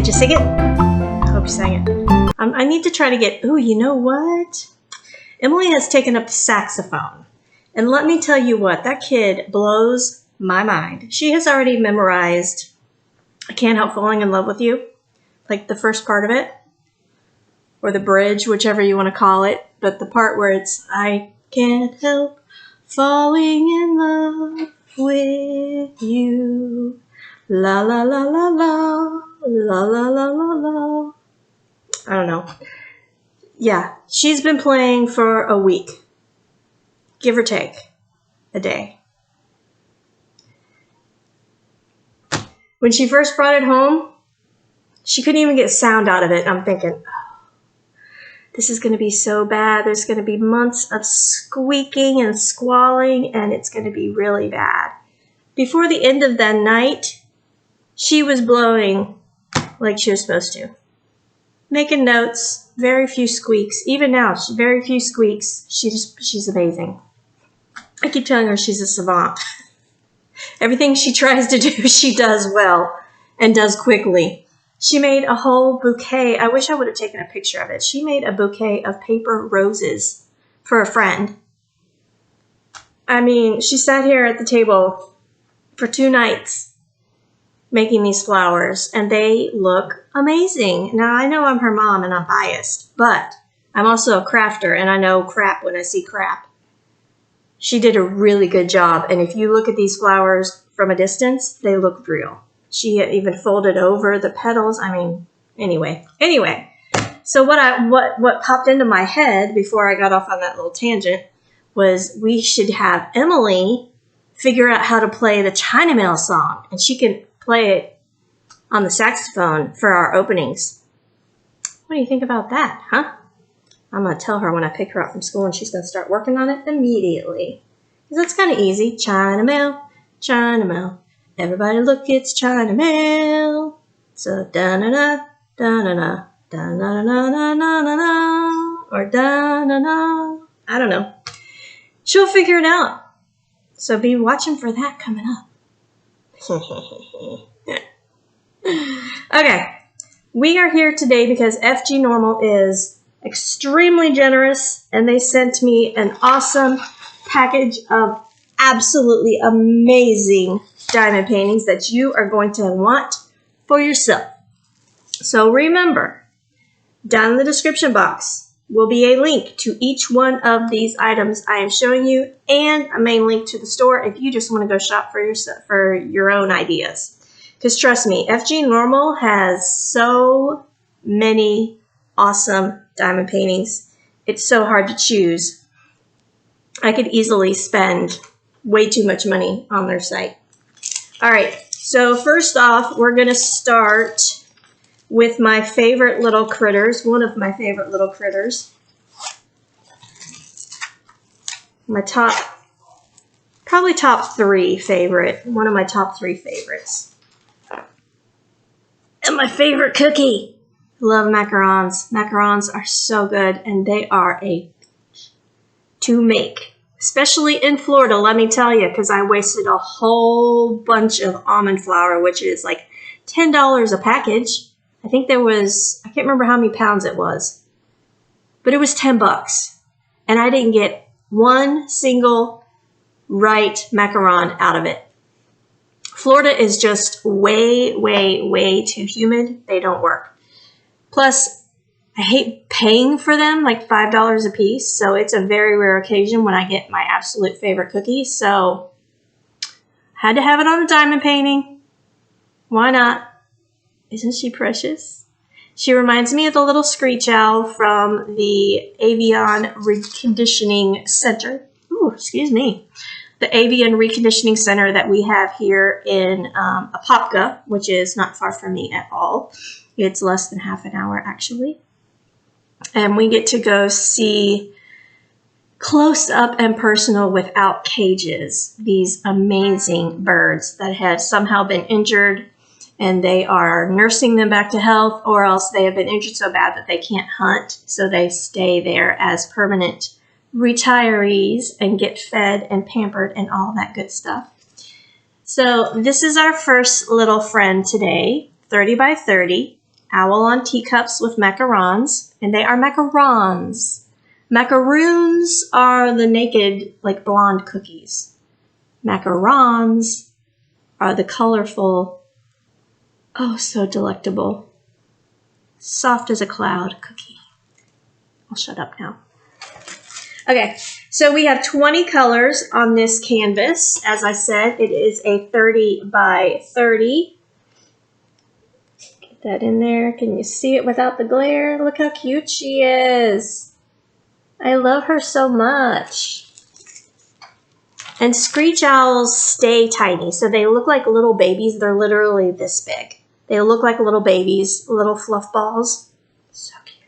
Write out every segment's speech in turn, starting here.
Did you sing it? I hope you sang it. I need to try to get, ooh, you know what? Emily has taken up the saxophone. And let me tell you what, that kid blows my mind. She has already memorized I Can't Help Falling in Love with You, like the first part of it, or the bridge, whichever you want to call it. But the part where it's, I can't help falling in love with you. La la la la la, la la la la la. I don't know. Yeah, she's been playing for a week, give or take a day. When she first brought it home, she couldn't even get sound out of it. I'm thinking, oh, this is going to be so bad. There's going to be months of squeaking and squalling, and it's going to be really bad. Before the end of that night, she was blowing like she was supposed to. Making notes, very few squeaks. Even now, very few squeaks. She's amazing. I keep telling her she's a savant. Everything she tries to do, she does well and does quickly. She made a whole bouquet. I wish I would have taken a picture of it. She made a bouquet of paper roses for a friend. I mean, she sat here at the table for 2 nights making these flowers, and they look amazing. Now, I know I'm her mom and I'm biased, but I'm also a crafter, and I know crap when I see crap. She did a really good job, and if you look at these flowers from a distance, they look real. She had even folded over the petals. I mean, anyway. So what popped into my head before I got off on that little tangent was we should have Emily figure out how to play the China Mail song, and she can play it on the saxophone for our openings. What do you think about that, huh? I'm going to tell her when I pick her up from school, and she's going to start working on it immediately. Because that's kind of easy. China Mail, China Mail. Everybody look, it's China Mail. So da-na-na, da-na-na, da-na-na-na-na-na-na, or da-na-na. I don't know. She'll figure it out. So be watching for that coming up. Okay. We are here today because FGNormal is extremely generous, and they sent me an awesome package of absolutely amazing diamond paintings that you are going to want for yourself. So remember, down in the description box will be a link to each one of these items I am showing you, and a main link to the store if you just want to go shop for yourself for your own ideas. Because trust me, FGNormal has so many awesome diamond paintings. It's so hard to choose. I could easily spend way too much money on their site. All right, so first off, we're going to start with my favorite little critters, one of my favorite little critters. My probably top 3 favorite, one of my top 3 favorites. And my favorite cookie. Love macarons. Macarons are so good, and they are to make. Especially in Florida, let me tell you, because I wasted a whole bunch of almond flour, which is like $10 a package. I think there was, I can't remember how many pounds it was, but it was $10. And I didn't get one single right macaron out of it. Florida is just way, way, way too humid. They don't work. Plus, I hate paying for them, like $5 a piece. So it's a very rare occasion when I get my absolute favorite cookie. So I had to have it on a diamond painting. Why not? Isn't she precious? She reminds me of the little screech owl from the Avian Reconditioning Center. Ooh, excuse me. The Avian Reconditioning Center that we have here in Apopka, which is not far from me at all. It's less than half an hour, actually. And we get to go see close up and personal without cages these amazing birds that have somehow been injured, and they are nursing them back to health, or else they have been injured so bad that they can't hunt, so they stay there as permanent retirees and get fed and pampered and all that good stuff. So this is our first little friend today, 30 by 30. Owl on teacups with macarons, and they are macarons. Macaroons are the naked, like blonde cookies. Macarons are the colorful, oh so delectable, soft as a cloud cookie. I'll shut up now. Okay, so we have 20 colors on this canvas. As I said, it is a 30 by 30. Get that in there. Can you see it without the glare? Look how cute she is. I love her so much. And screech owls stay tiny, so they look like little babies. They're literally this big. They look like little babies, little fluff balls. So cute.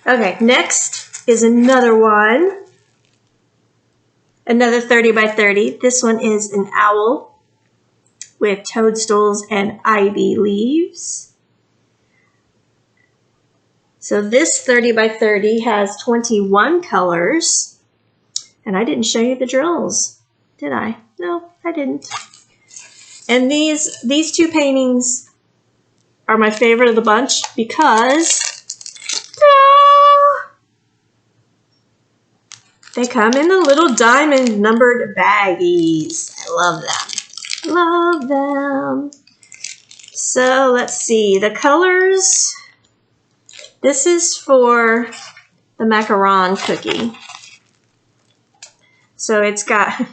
Okay, next is another one. Another 30 by 30. This one is an owl with toadstools and ivy leaves. So this 30 by 30 has 21 colors. And I didn't show you the drills, did I? No, I didn't. And these two paintings are my favorite of the bunch because they come in the little diamond numbered baggies. I love them. Love them. So let's see. The colors. This is for the macaron cookie. So it's got,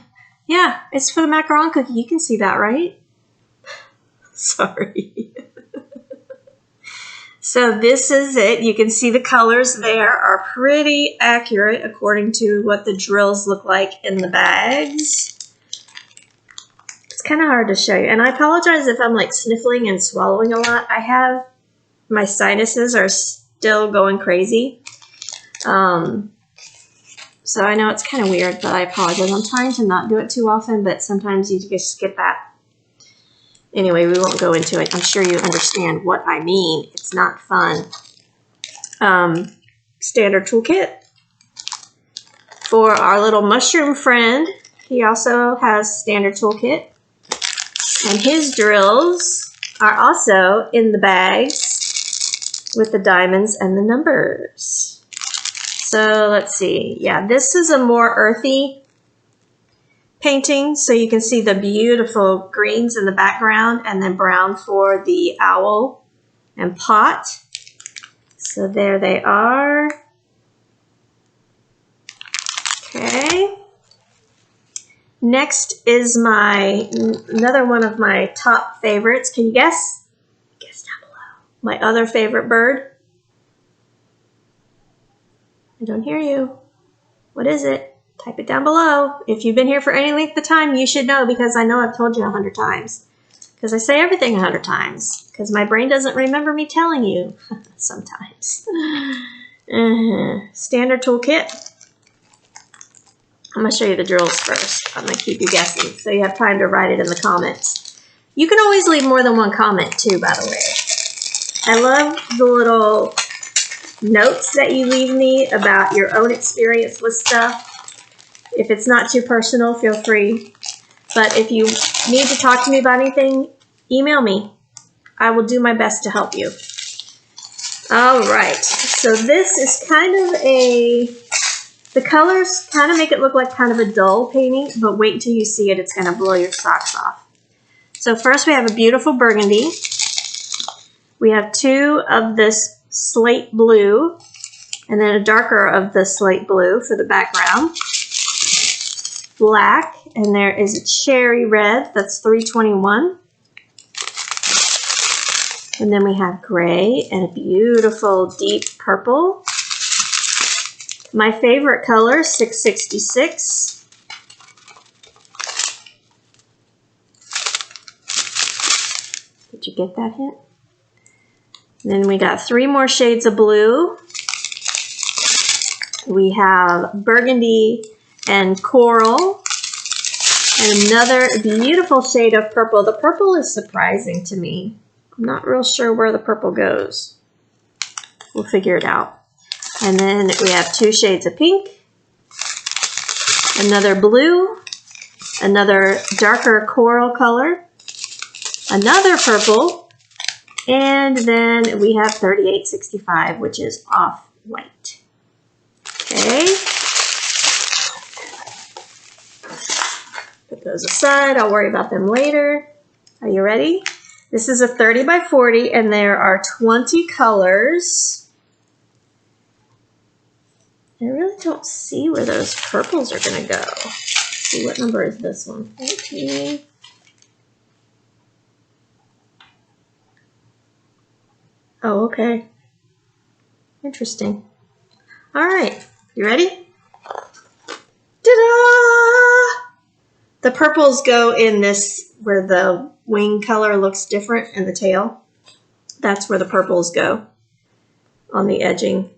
yeah, it's for the macaron cookie. You can see that, right? Sorry. So this is it. You can see the colors there are pretty accurate according to what the drills look like in the bags. It's kind of hard to show you. And I apologize if I'm like sniffling and swallowing a lot. My sinuses are still going crazy. So I know it's kind of weird, but I apologize. I'm trying to not do it too often, but sometimes you just get that. Anyway, we won't go into it. I'm sure you understand what I mean. It's not fun. Standard toolkit for our little mushroom friend. He also has standard toolkit. And his drills are also in the bags with the diamonds and the numbers. So let's see. Yeah, this is a more earthy painting. So you can see the beautiful greens in the background and then brown for the owl and pot. So there they are. Okay. Next is another one of my top favorites. Can you guess? Guess down below. My other favorite bird. I don't hear you. What is it? Type it down below. If you've been here for any length of time, you should know because I know I've told you 100 times. Because I say everything 100 times. Because my brain doesn't remember me telling you sometimes. Standard toolkit. I'm going to show you the drills first. I'm going to keep you guessing so you have time to write it in the comments. You can always leave more than one comment too, by the way. I love the little notes that you leave me about your own experience with stuff. If it's not too personal, feel free. But if you need to talk to me about anything, email me. I will do my best to help you. All right. So this is kind of the colors kind of make it look like kind of a dull painting, but wait until you see it. It's going to blow your socks off. So first we have a beautiful burgundy. We have two of this slate blue, and then a darker of the slate blue for the background. Black, and there is a cherry red, that's 321. And then we have gray and a beautiful deep purple. My favorite color, 666. Did you get that hint? Then we got 3 more shades of blue. We have burgundy and coral. And another beautiful shade of purple. The purple is surprising to me. I'm not real sure where the purple goes. We'll figure it out. And then we have 2 shades of pink. Another blue. Another darker coral color. Another purple. And then we have 3865, which is off-white. Okay. Put those aside. I'll worry about them later. Are you ready? This is a 30 by 40, and there are 20 colors. I really don't see where those purples are going to go. Let's see, what number is this one? 14. Oh, okay. Interesting. All right. You ready? Ta-da! The purples go in this, where the wing color looks different in the tail. That's where the purples go on the edging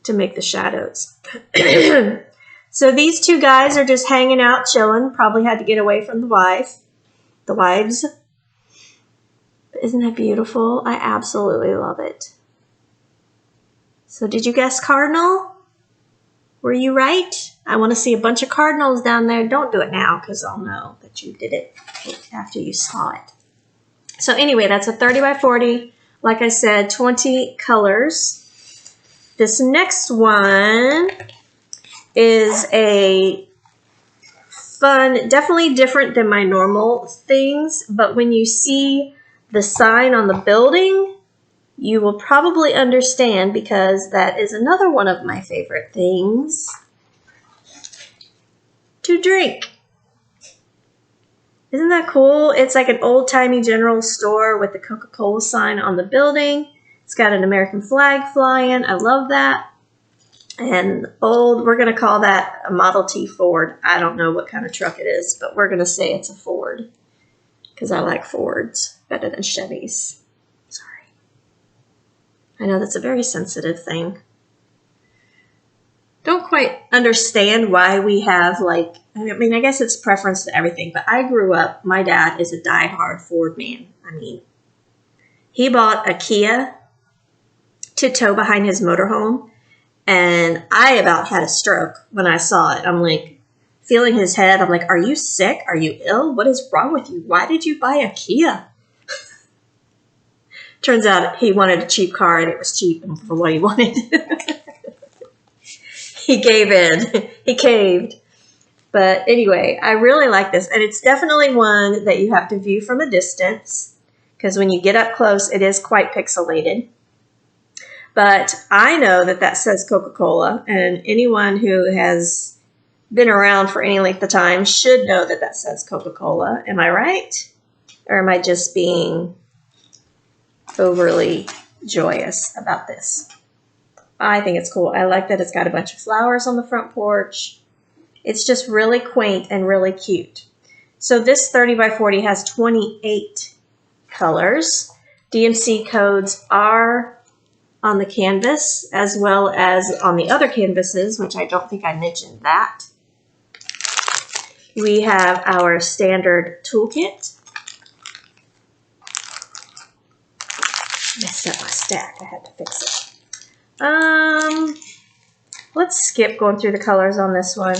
to make the shadows. So these two guys are just hanging out, chilling. Probably had to get away from the wives. But isn't that beautiful? I absolutely love it. So did you guess cardinal? Were you right? I want to see a bunch of cardinals down there. Don't do it now because I'll know that you did it after you saw it. So anyway, that's a 30 by 40. Like I said, 20 colors. This next one is a fun, definitely different than my normal things, but when you see the sign on the building, you will probably understand because that is another one of my favorite things to drink. Isn't that cool? It's like an old-timey general store with the Coca-Cola sign on the building. It's got an American flag flying. I love that. And we're going to call that a Model T Ford. I don't know what kind of truck it is, but we're going to say it's a Ford because I like Fords better than Chevys. Sorry. I know that's a very sensitive thing. Don't quite understand why we have, like, I mean, I guess it's preference to everything, but I grew up, my dad is a diehard Ford man. I mean, he bought a Kia to tow behind his motorhome, and I about had a stroke when I saw it. I'm like, feeling his head, I'm like, are you sick? Are you ill? What is wrong with you? Why did you buy a Kia? Turns out he wanted a cheap car, and it was cheap for what he wanted. He gave in. He caved. But anyway, I really like this. And it's definitely one that you have to view from a distance, because when you get up close, it is quite pixelated. But I know that that says Coca-Cola, and anyone who has been around for any length of time should know that that says Coca-Cola. Am I right? Or am I just being overly joyous about this? I think it's cool. I like that it's got a bunch of flowers on the front porch. It's just really quaint and really cute. So this 30 by 40 has 28 colors. DMC codes are on the canvas as well as on the other canvases, which I don't think I mentioned that. We have our standard toolkit. I messed up my stack. I had to fix it. Let's skip going through the colors on this one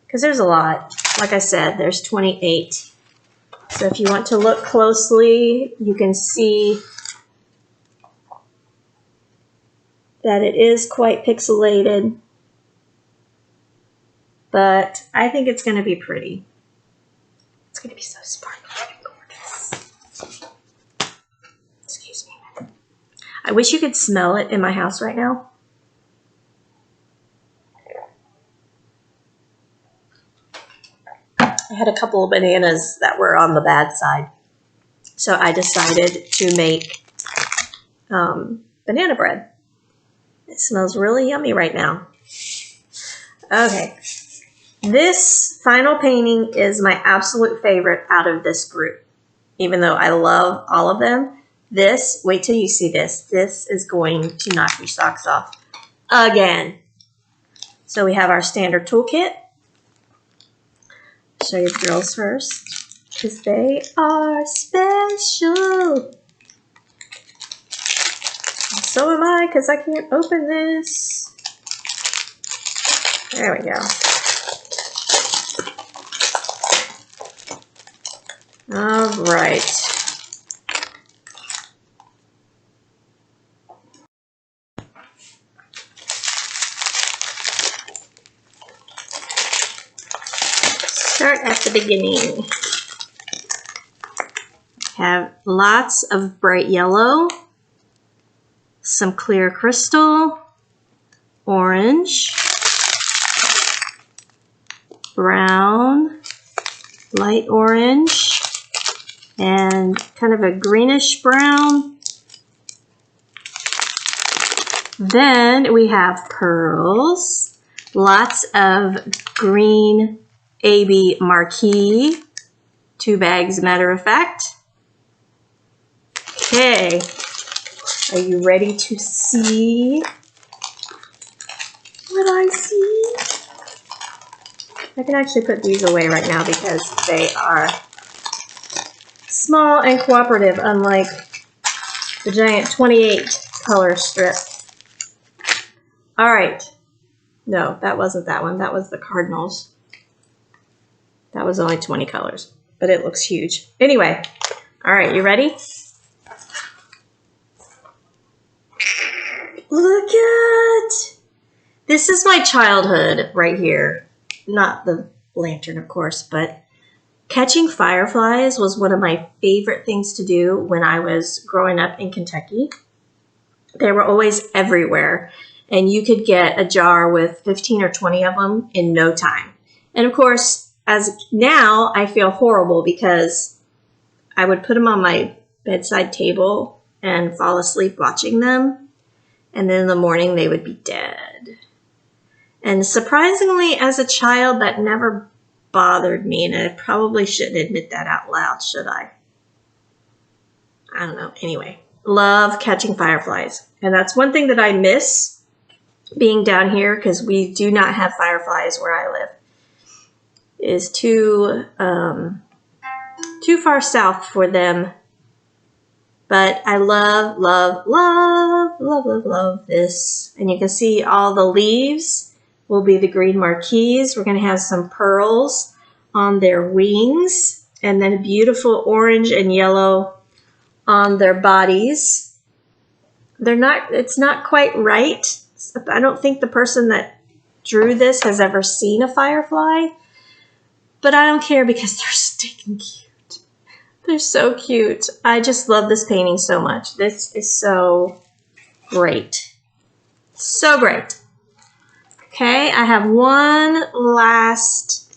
because there's a lot. Like I said, there's 28. So if you want to look closely, you can see that it is quite pixelated, but I think it's going to be pretty. It's going to be so sparkly and gorgeous. Excuse me. I wish you could smell it in my house right now. I had a couple of bananas that were on the bad side, so I decided to make banana bread. It smells really yummy right now. Okay, this final painting is my absolute favorite out of this group, even though I love all of them. This, wait till you see this. This is going to knock your socks off again. So we have our standard toolkit. Show you the drills first, because they are special. And so am I, because I can't open this. There we go. All right. Start at the beginning. Have lots of bright yellow, some clear crystal, orange, brown, light orange, and kind of a greenish brown. Then we have pearls, lots of green AB Marquee, 2 bags, matter of fact. Okay, are you ready to see what I see? I can actually put these away right now because they are small and cooperative, unlike the giant 28 color strip. All right. No, that wasn't that one. That was the Cardinals. That was only 20 colors, but it looks huge. Anyway, all right, you ready? Look at, this is my childhood right here. Not the lantern, of course, but catching fireflies was one of my favorite things to do when I was growing up in Kentucky. They were always everywhere, and you could get a jar with 15 or 20 of them in no time. And of course, as now, I feel horrible because I would put them on my bedside table and fall asleep watching them. And then in the morning, they would be dead. And surprisingly, as a child, that never bothered me. And I probably shouldn't admit that out loud, should I? I don't know. Anyway, love catching fireflies. And that's one thing that I miss being down here, because we do not have fireflies where I live. Is too far south for them. But I love, love, love, love, love, love this. And you can see all the leaves will be the green marquees. We're going to have some pearls on their wings. And then a beautiful orange and yellow on their bodies. It's not quite right. I don't think the person that drew this has ever seen a firefly. But I don't care because they're stinking cute. They're so cute. I just love this painting so much. This is so great. So great. Okay, I have one last,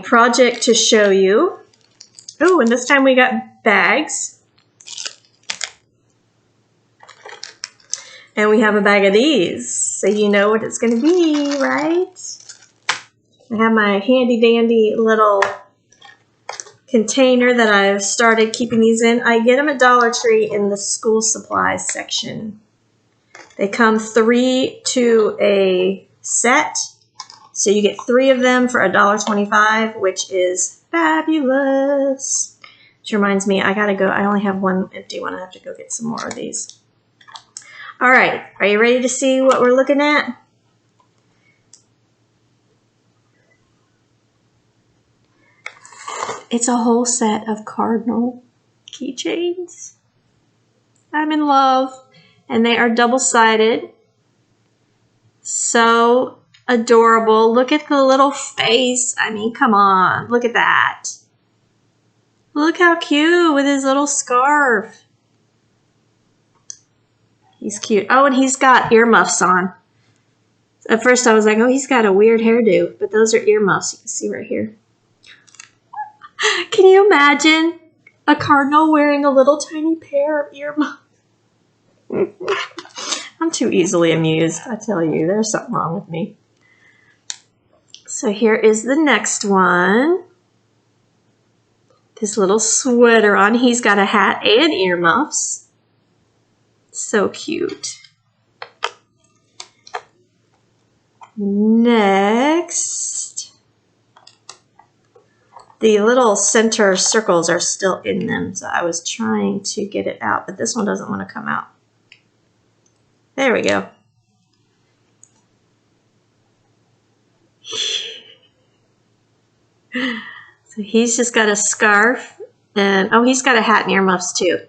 project to show you. Oh, and this time we got bags. And we have a bag of these. So you know what it's going to be, right? I have my handy dandy little container that I've started keeping these in. I get them at Dollar Tree in the school supplies section. They come 3 to a set, so you get 3 of them for $1.25, which is fabulous. Which reminds me, I gotta go. I only have one empty one. I have to go get some more of these. All right, are you ready to see what we're looking at? It's a whole set of cardinal keychains. I'm in love. And they are double-sided. So adorable. Look at the little face. I mean, come on. Look at that. Look how cute with his little scarf. He's cute. Oh, and he's got earmuffs on. At first I was like, oh, he's got a weird hairdo. But those are earmuffs. You can see right here. Can you imagine a cardinal wearing a little tiny pair of earmuffs? I'm too easily amused, I tell you. There's something wrong with me. So here is the next one. This little sweater on. He's got a hat and earmuffs. So cute. Next. The little center circles are still in them, so I was trying to get it out, but this one doesn't want to come out. There we go. So he's just got a scarf, and oh, he's got a hat and earmuffs too.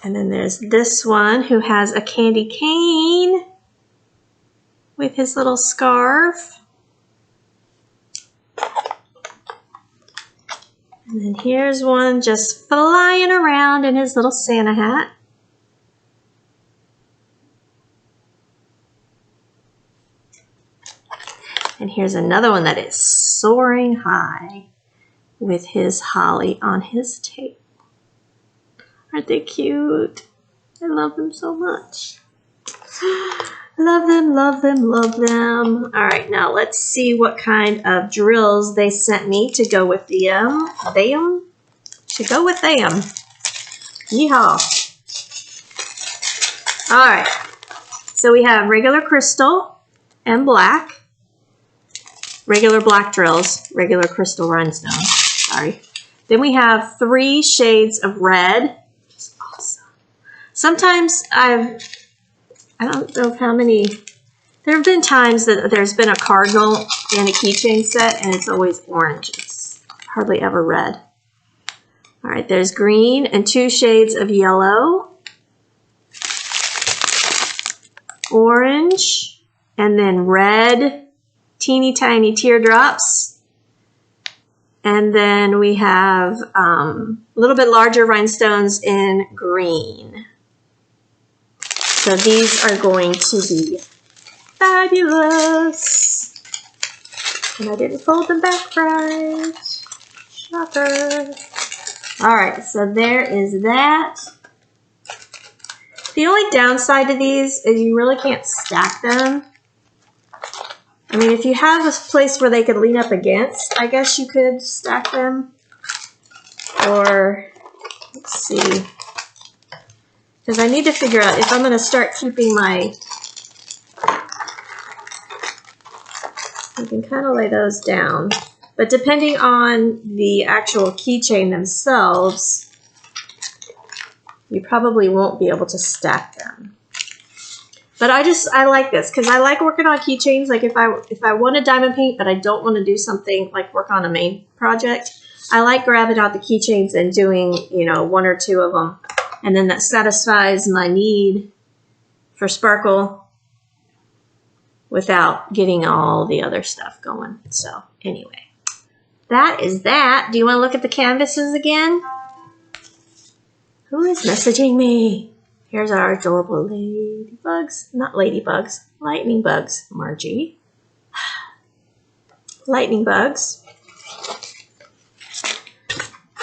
And then there's this one who has a candy cane with his little scarf. And then here's one just flying around in his little Santa hat. And here's another one that is soaring high with his holly on his tail. Aren't they cute? I love them so much. Love them, love them, love them. All right, now let's see what kind of drills they sent me to go with them. To go with them. Yeehaw. All right, so we have regular crystal and black. Regular black drills, regular crystal rhinestones, sorry. Then we have 3 shades of red, which is awesome. Sometimes I don't know how many, there have been times that there's been a cardinal and a keychain set and it's always orange. It's hardly ever red. All right, there's green and 2 shades of yellow, orange, and then red. Teeny tiny teardrops, and then we have a little bit larger rhinestones in green. So these are going to be fabulous. And I didn't fold them back right. Shocker. All right, so there is that. The only downside to these is you really can't stack them. I mean, if you have a place where they could lean up against, I guess you could stack them. Or, let's see. Because I need to figure out if I'm going to start keeping my... You can kind of lay those down. But depending on the actual keychain themselves, you probably won't be able to stack them. But I like this because I like working on keychains. Like if I want to diamond paint, but I don't want to do something like work on a main project, I like grabbing out the keychains and doing, you know, 1 or 2 of them. And then that satisfies my need for sparkle without getting all the other stuff going. So anyway, that is that. Do you want to look at the canvases again? Who is messaging me? Here's our adorable ladybugs. Not ladybugs. Lightning bugs. Marji. Lightning bugs.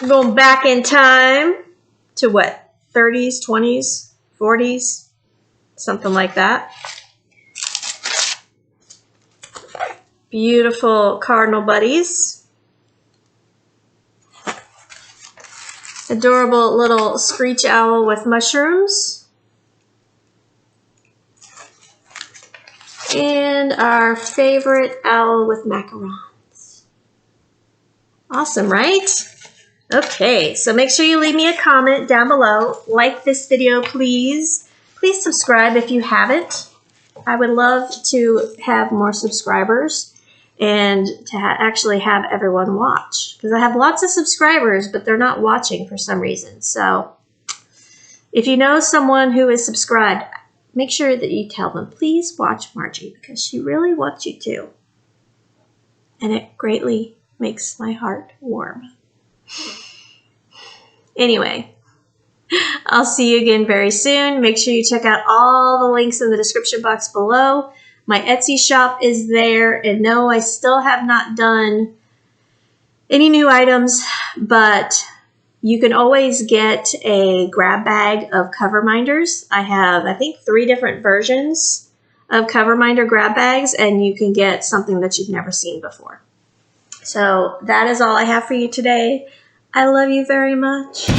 Going back in time to what? 30s, 20s, 40s? Something like that. Beautiful cardinal buddies. Adorable little screech owl with mushrooms. And our favorite owl with macarons. Awesome, right? Okay, so make sure you leave me a comment down below. Like this video, please. Please subscribe if you haven't. I would love to have more subscribers and to actually have everyone watch. Because I have lots of subscribers, but they're not watching for some reason. So if you know someone who is subscribed, make sure that you tell them, please watch Marji, because she really wants you to. And it greatly makes my heart warm. Anyway, I'll see you again very soon. Make sure you check out all the links in the description box below. My Etsy shop is there. And no, I still have not done any new items, but you can always get a grab bag of cover minders. I have, I think, 3 different versions of cover minder grab bags, and you can get something that you've never seen before. So that is all I have for you today. I love you very much.